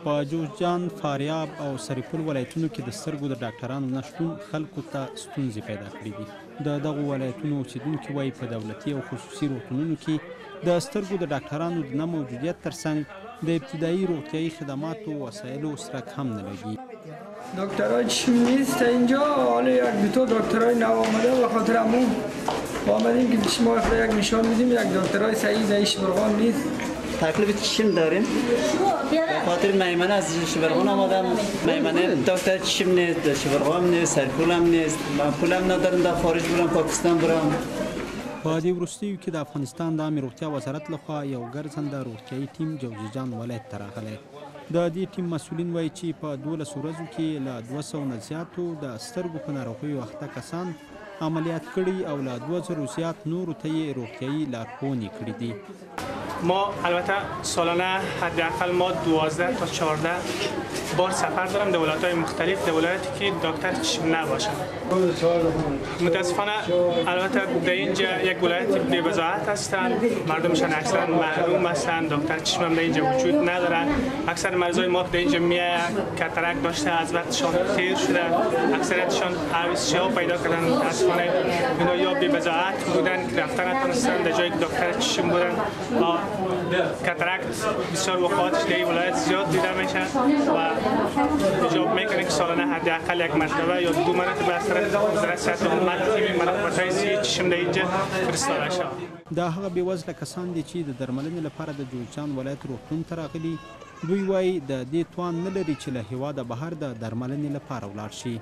په جوزجان، فاریاب او سرپل ولایتونو کې د سترګو د ډاکټرانو نشتون خلکو ته ستونزې پیدا کړي دي. د دغو ولایتونو اوسیدونکي وایي په دولتي او خصوصي روغتونونو کې د سترګو د ډاکټرانو د نه موجودیت ترڅنګ د ابتدایي روغتیایي خدماتو وسایلو سرک هم نه لګي. دکترها چشم نیست اینجا، حالا یک دو تا دکترهای نو آمده به خاطر همون آمدیم که شما یک نشان میدیم یک دکترهای صحیح در شبرغان نیست. تکلیف چشم داریم به خاطر میمنه از شبرغان آمدم. میمنه دکتر چشم نیست، شبرغان نیست، سرپول هم نیست. من پولم ندارم در خارج برم، پاکستان برم. په دې وروستیو کې د افغانستان د عامې روغتیا وزارت لخوا یو ګرځنده روغتیایي ټیم جوزجان ولایت ته راغلی. د دې ټیم مسؤلین وایي چې په 12 ورځو کې له 200 نه زیاتو د سترګو په ناروغیو اخته کسان عملیات کړي او له 2000 زیات نورو ته یې روغتیایي لارښوونې کړي دي. ما البته سالانه حداقل ما 12 تا 14 بار سفر دارم در ولایت‌های مختلف، در ولایتی که دکتر چشم نباشه. متاسفانه البته در اینجا یک ولایت بی‌وضاحت هستند، مردمشان اکثرا محروم هستند، دکتر چشم هم در اینجا وجود ندارد. اکثر مریضای ما در اینجا میآیند کاتاراک داشته از وقتشان تیر شده، اکثریتشان عوض‌ها پیدا کردن. متاسفانه اینا یا بی‌وضاحت بودن که رفتن نتونستند در جایی که دکتر چشم بودن. کاتاراکت بسیار وقایعش در این ولایت زیاد دیده میشه و ایجاب میکنه که سالانه حداقل یک مرتبه یا 2 مرتبه از طرف وزارت صحت حکومت تیم مراقبت‌های صحی چشم در اینجا فرستاده شود. دا هغه بېوزله کسان دي چې د درملنې لپاره د جوزجان ولایت روغتون ته راغلي. دوی وایي د دې توان نه لري چې له هېواده بهر د درملنې لپاره ولاړ شي.